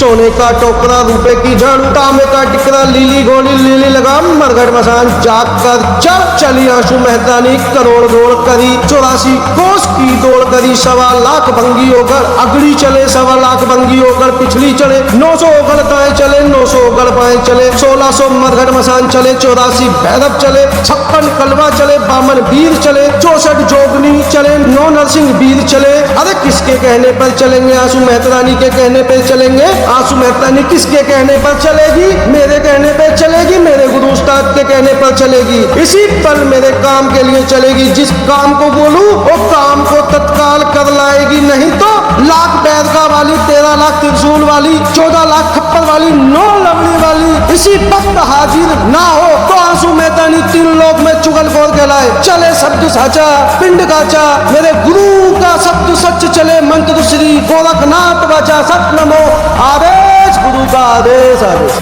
सोने का टोकरा, रुपए की झाड़ू, तांबे का टिकरा, लीली घोड़ी लीली लगाम, मरघट मसान जाग कर चली आंसू मेहतानी, करोड़ दौड़ करी 84 कोस की दौड़ करी, 1.25 भंगी होकर अगड़ी चले, 1.25 भंगी होकर पिछली चले, 900 होकर दाएं चले, 900 होकर बाएं चले, 1600 मरघट मसान चले, 84 भैरव चले, 56 कलवा चले, 52 वीर चले, 64 जोगनी चले, 9 नरसिंह वीर चले। अरे किसके कहने पर चलेंगे? आंसू मेहतानी के कहने पर चलेंगे। आंसू मेहतानी किसके कहने पर चलेगी? मेरे कहने पर चलेगी, मेरे गुरु उस्ताद के कहने पर चलेगी। इसी पल मेरे काम के लिए चलेगी। जिस काम को बोलूं वो काम को तत्काल कर लाएगी, नहीं तो लाख बैरका वाली, 13 लाख त्रिशूल वाली, 14 लाख खप्पर वाली, 9 लवली वाली इसी वक्त हाजिर ना हो तो आंसू मेहतानी 3 लोक में चुगलखोर कहलाए। चले शब्द साचा पिंड काचा, मेरे गुरु का शब्द सच चले, मंत्र श्री गोरखनाथ बचा, सत नमो आदेश गुरु का आदेश आदेश।